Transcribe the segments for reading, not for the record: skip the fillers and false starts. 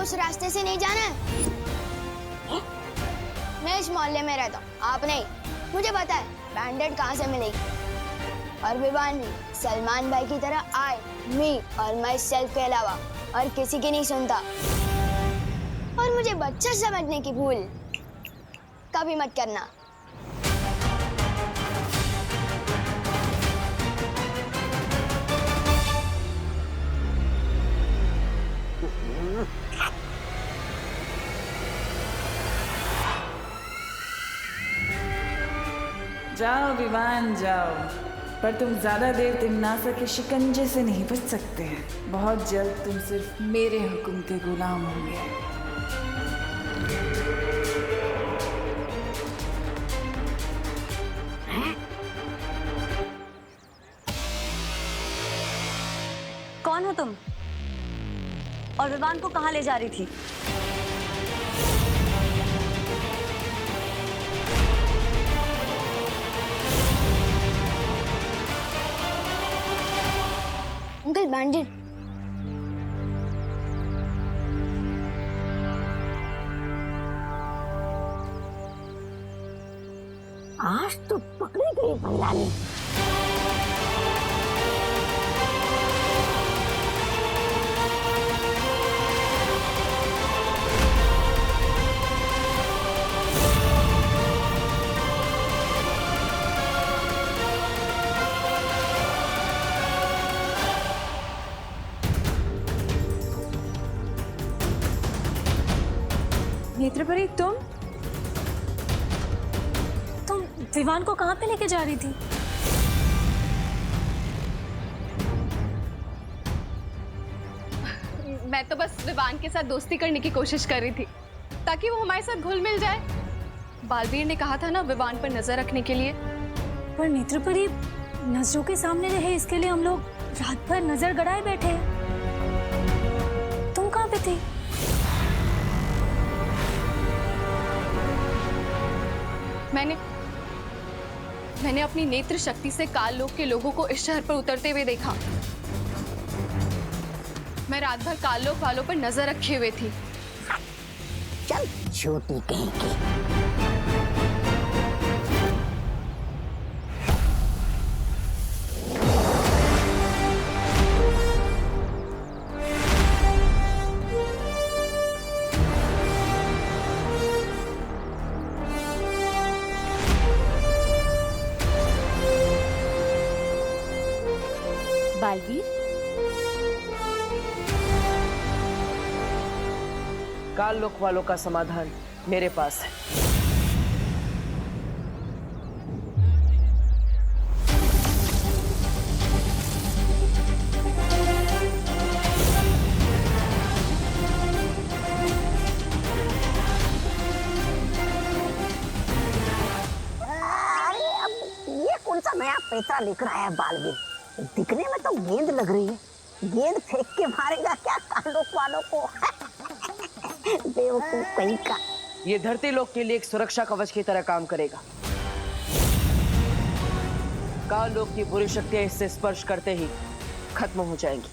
उस रास्ते से नहीं जाना है। मैं इस मोहल्ले में रहता हूँ, आप नहीं। मुझे पता है बैंडेड कहाँ से मिलेगी। और विवान भी सलमान भाई की तरह आई मी और माई सेल्फ के अलावा और किसी की नहीं सुनता। और मुझे बच्चा समझने की भूल कभी मत करना। जाओ विवान जाओ, पर तुम ज्यादा देर तिमनासा के शिकंजे से नहीं बच सकते हैं। बहुत जल्द तुम सिर्फ मेरे हुक्म के गुलाम होंगे। कौन हो तुम? और विवान को कहाँ ले जा रही थी? अंकल बैंडेड। आज तो पकड़ी गई भैयानी। नेत्रपरी, तुम विवान को कहाँ पे लेके जा रही थी? मैं तो बस विवान के साथ दोस्ती करने की कोशिश कर रही थी ताकि वो हमारे साथ घुल मिल जाए। बालवीर ने कहा था ना विवान पर नजर रखने के लिए। पर नेत्रपरी, नजरों के सामने रहे इसके लिए हम लोग रात भर नजर गड़ाए बैठे। तुम कहाँ पे थी? मैंने अपनी नेत्र शक्ति से काल लोक के लोगों को इस शहर पर उतरते हुए देखा। मैं रात भर काल लोक वालों पर नजर रखे हुए थी। चल छोटी कहीं की। बालवीर, काल लोक वालों का समाधान मेरे पास है। अरे अब ये कौन सा नया पैसा लिख रहा है बालवीर? दिखने में तो गेंद लग रही है। गेंद फेंक के मारेगा क्या काल लोक वालों को? बेवकूफ कहीं का। ये धरती लोक के लिए एक सुरक्षा कवच की तरह काम करेगा। काल लोक की बुरी शक्तियां इससे स्पर्श करते ही खत्म हो जाएंगी।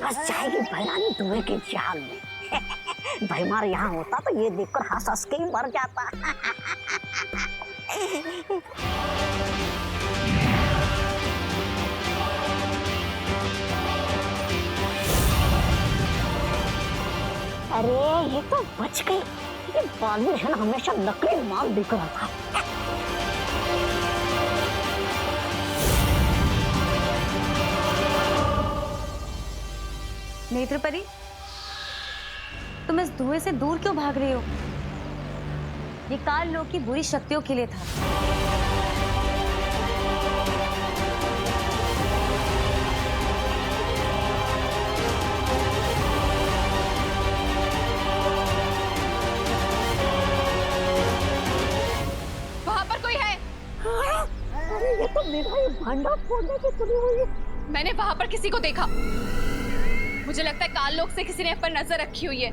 फंस जाएगी भैरानी धुएं के जाल में। भैमार यहाँ होता तो ये देखकर हंस हंस के ही मर जाता। अरे ये तो बच गई। ये बालवीर है ना, हमेशा नकली माल बिक रहा था। नेत्रपरी, तुम इस धुएं से दूर क्यों भाग रही हो? ये काल लोक की बुरी शक्तियों के लिए था। वहां पर कोई है? अरे ये तो मेरा ही भांडा फोड़ने की तुली हुई है। मैंने वहां पर किसी को देखा। मुझे लगता है काल लोक से किसी ने पर नजर रखी हुई है।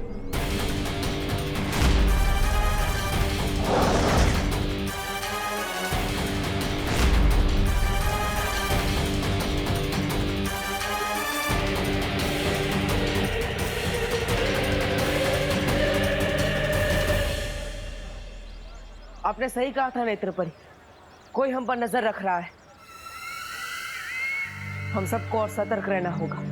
आपने सही कहा था नेत्रपरी, कोई हम पर नजर रख रहा है। हम सबको और सतर्क रहना होगा।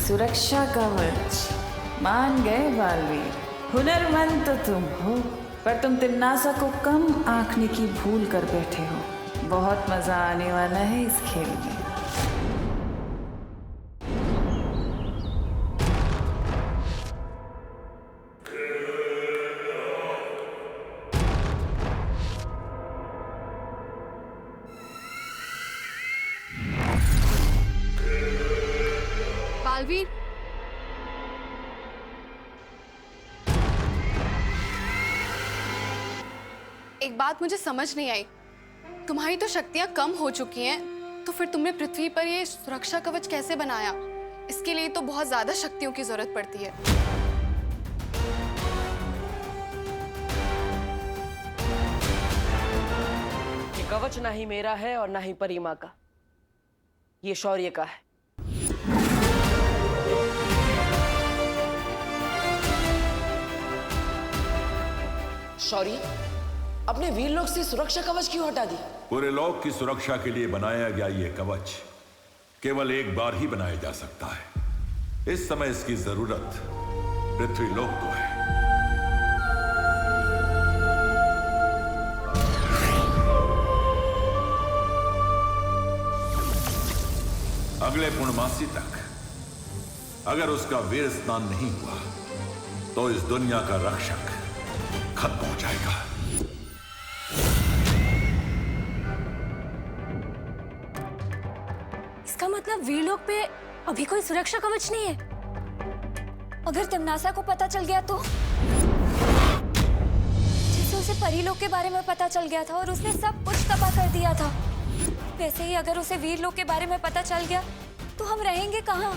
सुरक्षा कवच मान गए बालवीर। हुनरमंद तो तुम हो, पर तुम तिन्नासा को कम आंकने की भूल कर बैठे हो। बहुत मजा आने वाला है इस खेल में। बालवीर, एक बात मुझे समझ नहीं आई। तुम्हारी तो शक्तियां कम हो चुकी हैं, तो फिर तुमने पृथ्वी पर ये सुरक्षा कवच कैसे बनाया? इसके लिए तो बहुत ज्यादा शक्तियों की जरूरत पड़ती है। ये कवच ना ही मेरा है और ना ही परिमा का, ये शौर्य का है। शौर्य, अपने वीर लोक से सुरक्षा कवच क्यों हटा दी? पूरे लोक की सुरक्षा के लिए बनाया गया यह कवच केवल एक बार ही बनाया जा सकता है। इस समय इसकी जरूरत पृथ्वी लोक को है। अगले पूर्णमासी तक अगर उसका वीर स्नान नहीं हुआ तो इस दुनिया का रक्षक खत्म हो जाएगा। इसका मतलब वीरलोक पे अभी कोई सुरक्षा कवच नहीं है। अगर तिम्नासा को पता चल गया तो? जैसे उसे परीलोक के बारे में पता चल गया था और उसने सब कुछ तबाह कर दिया था, वैसे ही अगर उसे वीरलोक के बारे में पता चल गया तो हम रहेंगे कहाँ?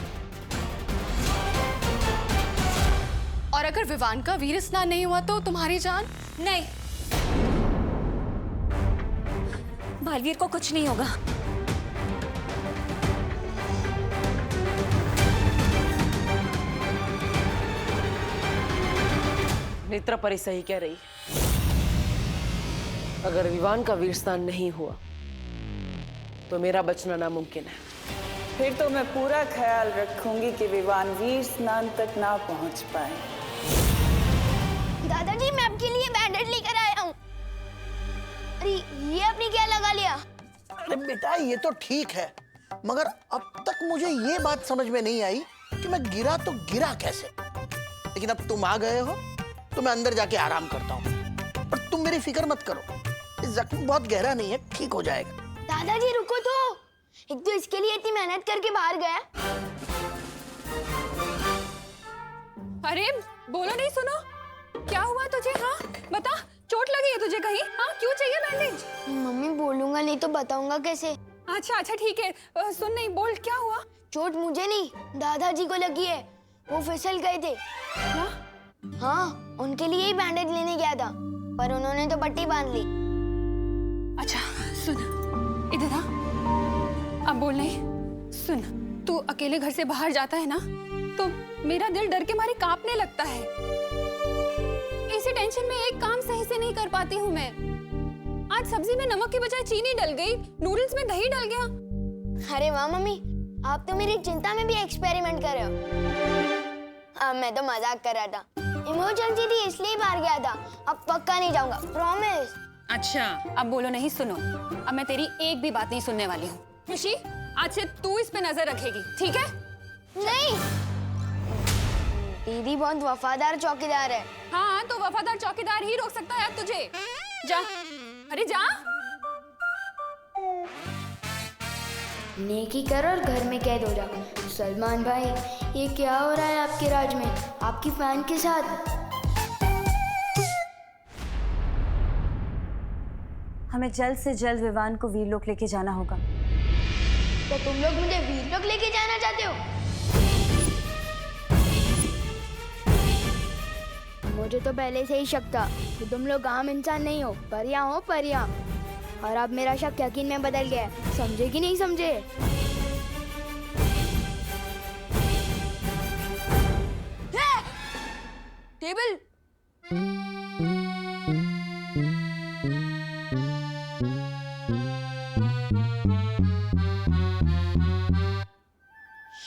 और अगर विवान का वीर स्नान नहीं हुआ तो तुम्हारी जान? नहीं, बालवीर को कुछ नहीं होगा। नेत्रपरी सही कह रही है। अगर विवान का वीर स्नान नहीं हुआ तो मेरा बचना नामुमकिन है। फिर तो मैं पूरा ख्याल रखूंगी कि विवान वीर स्नान तक ना पहुंच पाए। दादाजी, मैं आपके लिए बैंडेड लेकर आया हूँ। अरे ये आपने क्या लगा लिया? अरे बेटा, ये तो ठीक है, मगर अब तक मुझे ये बात समझ में नहीं आई कि मैं गिरा तो गिरा कैसे। लेकिन अब तुम आ गए हो तो मैं अंदर जाके आराम करता हूँ। और तुम मेरी फिक्र मत करो, ये जख्म बहुत गहरा नहीं है, ठीक हो जाएगा। दादाजी रुको तो, एक तो इसके लिए इतनी मेहनत करके बाहर गया। अरे बोलो नहीं, सुनो क्या हुआ तुझे? हाँ बता, चोट लगी है तुझे कहीं? हाँ क्यों चाहिए बैंडेज? मम्मी बोलूंगा नहीं तो बताऊंगा कैसे? अच्छा अच्छा ठीक है, सुन नहीं बोल, क्या हुआ? चोट मुझे नहीं, दादाजी को लगी है। वो फिसल गए थे। क्या? हाँ, उनके लिए ही बैंडेज लेने गया था, पर उन्होंने तो पट्टी बांध ली। अच्छा सुन, इधर आ। अब बोल नहीं। सुन, तू अकेले घर से बाहर जाता है ना, तो मेरा दिल डर के मारे कांपने लगता है। इसी टेंशन में एक काम सही से नहीं कर पाती हूँ मैं। आज सब्जी में नमक की बजाय चीनी डल गई, नूडल्स में दही डल गया। अरे वाह मम्मी, आप तो मेरी चिंता में भी एक्सपेरिमेंट कर रहे हो। अब मैं तो मजाक कर रहा था। इमरजेंसी थी इसलिए बाहर गया था। अब पक्का नहीं जाऊंगा, प्रॉमिस। अच्छा, अब बोलो नहीं, सुनो। अब मैं तेरी एक भी बात नहीं सुनने वाली हूँ। खुशी, आज से तू इस पे नजर रखेगी, ठीक है? नहीं, दीदी बहुत वफादार चौकीदार है। हाँ, तो वफादार चौकीदार ही रोक सकता है अब तुझे। जा, अरे जा। नेकी कर और घर में कैद हो जा। सलमान भाई, ये क्या हो रहा है आपके राज में, आपकी फैन के साथ? हमें जल्द से जल्द विवान को वीरलोक लेके जाना होगा। तो तुम लोग मुझे वीरलोक लेके जाना चाहते हो? मुझे तो पहले से ही शक था कि तुम लोग आम इंसान नहीं हो, परियां हो, परियां। और अब मेरा शक यकीन में बदल गया है। समझे कि नहीं समझे? टेबल।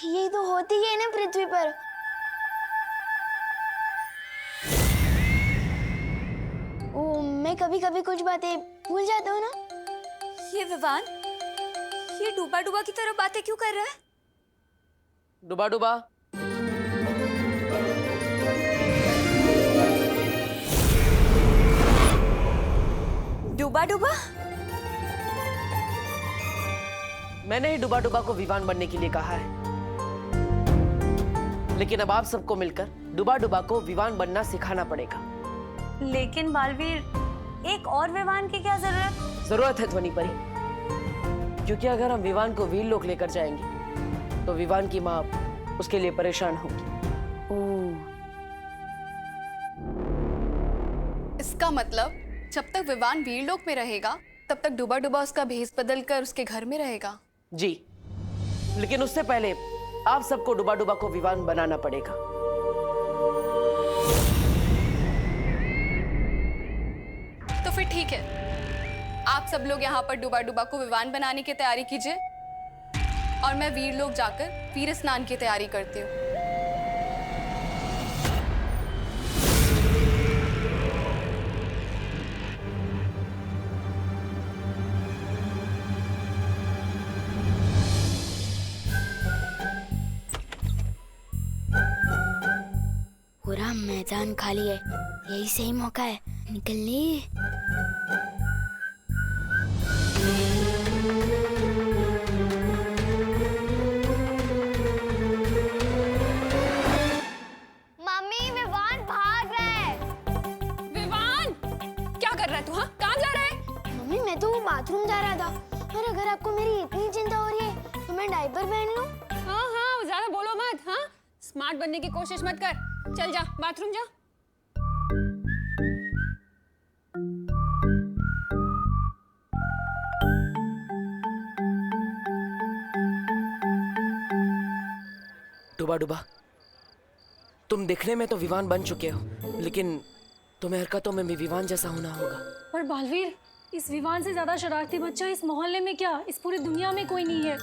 ये तो होती ही है ना पृथ्वी पर। ओ, मैं कभी कभी कुछ बातें भूल जाता हूँ ना। ये विवान, ये डूबा डूबा की तरह बातें क्यों कर रहा है? डुबा डुबा, डूबा डूबा? मैंने ही डुबा डुबा को विवान बनने के लिए कहा है, लेकिन अब आप सबको मिलकर डुबा डुबा को विवान बनना सिखाना पड़ेगा। लेकिन बालवीर, एक और विवान की क्या जरूरत? जरूरत है ध्वनि परी, क्योंकि अगर हम विवान को वीरलोक लेकर जाएंगे तो विवान की माँ उसके लिए परेशान होगी। इसका मतलब जब तक विवान वीरलोक में रहेगा तब तक डुबा डुबा उसका भेष बदल कर उसके घर में रहेगा। जी, लेकिन उससे पहले आप सबको डुबा डुबा को विवान बनाना पड़ेगा। तो फिर ठीक है, आप सब लोग यहाँ पर डुबा डुबा को विवान बनाने की तैयारी कीजिए और मैं वीरलोक जाकर वीर स्नान की तैयारी करती हूँ। पूरा मैदान खाली है, यही सही मौका है निकलने। मम्मी, विवान भाग रहा है। विवान, क्या कर रहा है तू? हाँ, कहाँ जा रहा है? मम्मी, मैं तो बाथरूम जा रहा था। और अगर आपको मेरी इतनी चिंता हो रही है तो मैं डायपर पहन लूं? हाँ हाँ, ज्यादा बोलो मत। हाँ, स्मार्ट बनने की कोशिश मत कर। चल जा, बाथरूम जा। डुबा डुबा, तुम दिखने में तो विवान बन चुके हो, लेकिन तुम्हें हरकतों में भी विवान जैसा होना होगा। पर बालवीर, इस विवान से ज्यादा शरारती बच्चा इस मोहल्ले में क्या, इस पूरी दुनिया में कोई नहीं है।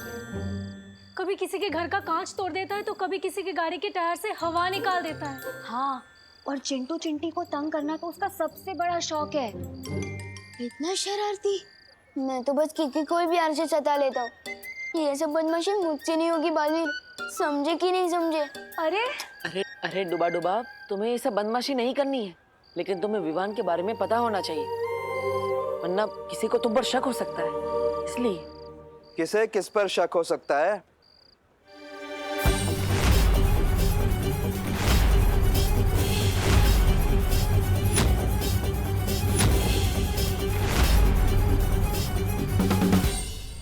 कभी किसी के घर का कांच तोड़ देता है तो कभी किसी के गाड़ी के टायर से हवा निकाल देता है। हाँ, और चिंटू चिंटी को तंग करना तो उसका सबसे बड़ा शौक है। इतना शरारती। मैं तो बस किकी कोई भी आर से सता लेता हूँ। ये सब बदमाशी मुझसे नहीं होगी बालवीर, समझे कि नहीं समझे? अरे अरे अरे डुबा डुबा, तुम्हें ये सब बदमाशी नहीं करनी है, लेकिन तुम्हें विवान के बारे में पता होना चाहिए, वरना किसी को तुम पर शक हो सकता है। इसलिए किसे किस पर शक हो सकता है?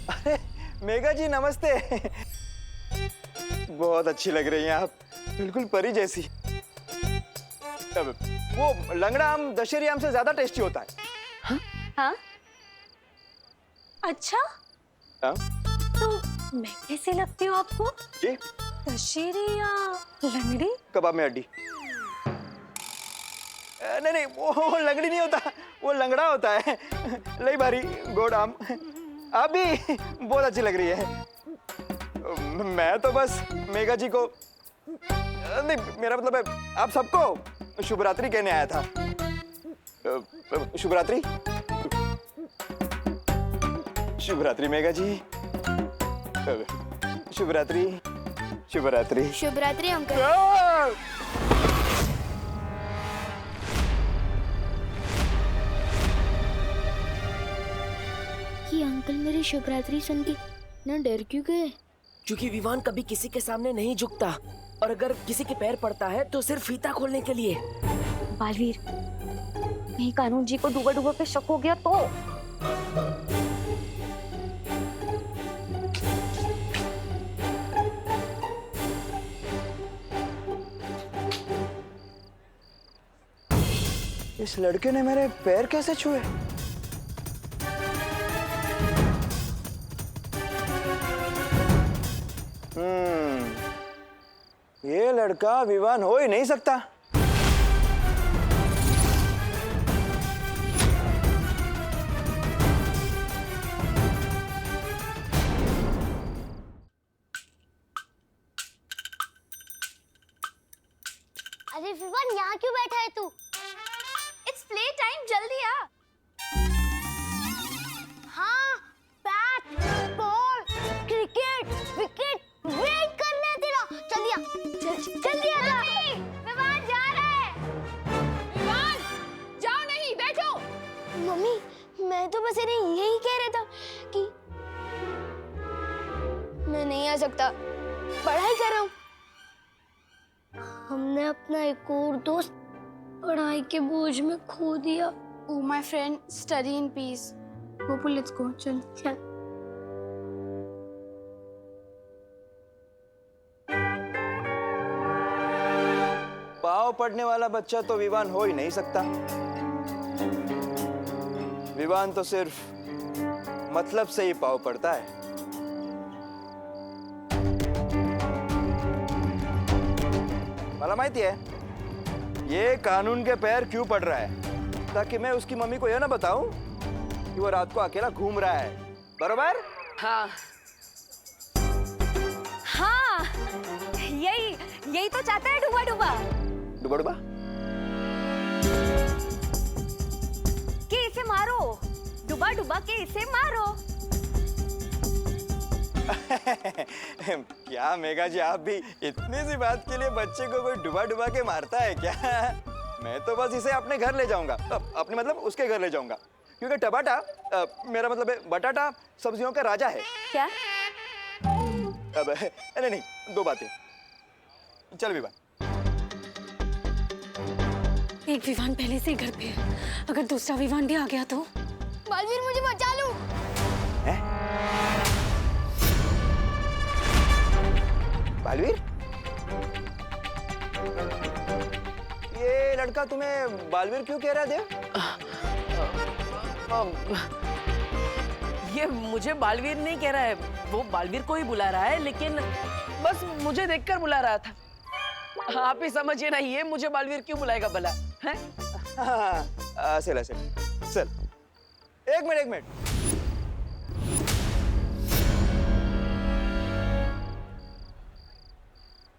अरे मेघा जी, नमस्ते। बहुत अच्छी लग रही हैं आप, बिल्कुल परी जैसी। वो लंगड़ा आम दशहरी आम से ज्यादा टेस्टी होता है। हाँ? अच्छा, हाँ? तो मैं कैसे लगती हूँ आपको? जी? दशहरी या लंगड़ी? कबाब में हड्डी। नहीं नहीं, वो लंगड़ी नहीं होता, वो लंगड़ा होता है। लई भारी गोड़ आम। आप भी बहुत अच्छी लग रही है। मैं तो बस मेघा जी को नहीं, मेरा मतलब है आप सबको शुभ रात्रि कहने आया था। शुभ रात्रि। शुभ रात्रि मेघा जी। शुभ रात्रि। शुभ रात्रि। शुभ रात्रि अंकल। ये अंकल मेरी शुभ रात्रि सुन के ना डर क्यों गए? क्योंकि विवान कभी किसी के सामने नहीं झुकता, और अगर किसी के पैर पड़ता है तो सिर्फ फीता खोलने के लिए। बालवीर, नहीं कानून जी को डूबा डूबा पे शक हो गया तो? इस लड़के ने मेरे पैर कैसे छुए? ये लड़का विवान हो ही नहीं सकता। अरे विवान, यहाँ क्यों बैठा है तू? इट्स प्ले टाइम, जल्दी आ। हाँ, bat, ball, cricket, wicket, wait करना है तेरा। जल्दी आ, जल्दी आ। विवान जा रहा है। विवान, जाओ नहीं, बैठो। मम्मी, मैं तो बस इन्हें यही कह रहा था कि मैं नहीं आ सकता, पढ़ाई कर रहा हूँ। हमने अपना एक और दोस्त पढ़ाई के बोझ में खो दिया। Oh my friend, study in peace. Gopal, let's go. चल। चल। पाव पड़ने वाला बच्चा तो विवान हो ही नहीं सकता। विवान तो सिर्फ मतलब से ही पाव पड़ता है। मला माहिती है ये कानून के पैर क्यों पड़ रहा है, ताकि मैं उसकी मम्मी को यह ना बताऊं कि वो रात को अकेला घूम रहा है। बरोबर? हाँ, हाँ, यही तो चाहता है डूबा डूबा। डुबा डुबा? कि इसे मारो, डूबा डूबा के इसे मारो। क्या मेघा जी, आप भी इतनी सी बात के लिए बच्चे को कोई डुबा डुबा के मारता है क्या? मैं तो बस इसे अपने घर ले जाऊंगा, अपने मतलब उसके घर ले जाऊंगा, क्योंकि टमाटा मेरा मतलब है बटाटा सब्जियों का राजा है। क्या? अब नहीं, दो बातें। चल विवान। एक विवान पहले से ही घर पे है, अगर दूसरा विवान भी आ गया तो? बालवीर, मुझे बचा लो। बालवीर, ये लड़का तुम्हें बालवीर क्यों कह रहा है देव? ये मुझे बालवीर नहीं कह रहा है, वो बालवीर को ही बुला रहा है, लेकिन बस मुझे देखकर बुला रहा था। आप ही समझिए ना, ये मुझे बालवीर क्यों बुलाएगा भला? हैं? चल एक मिनट।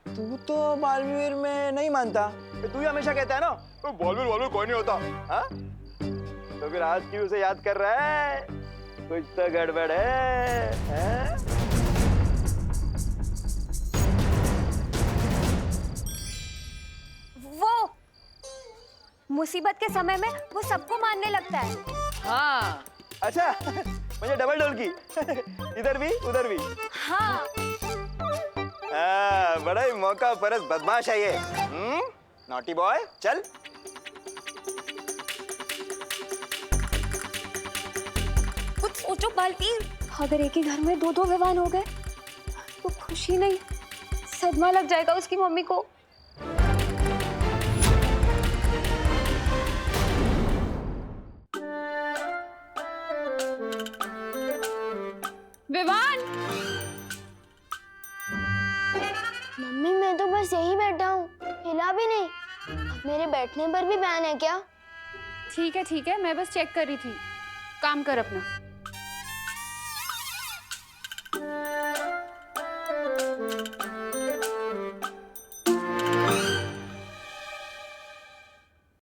तू तो बालवीर में नहीं मानता, तू ही हमेशा कहता है ना बालवीर कोई नहीं होता। हाँ? तो फिर आज क्यों उसे याद कर रहा है? कुछ तो गड़बड़ है? वो मुसीबत के समय में वो सबको मानने लगता है। हाँ। अच्छा, मुझे डबल डोल की। इधर भी उधर भी। हाँ। बड़ा ही मौका परस बदमाश है ये। नॉटी बॉय, चल। कुछ सोचो बालवीर, अगर एक ही घर में दो दो विवान हो गए तो खुशी नहीं, सदमा लग जाएगा उसकी मम्मी को। विवान, मम्मी, मैं तो बस यही बैठा हूँ, हिला भी नहीं। अब मेरे बैठने पर भी बैन है क्या? ठीक है, मैं बस चेक कर रही थी। काम कर अपना।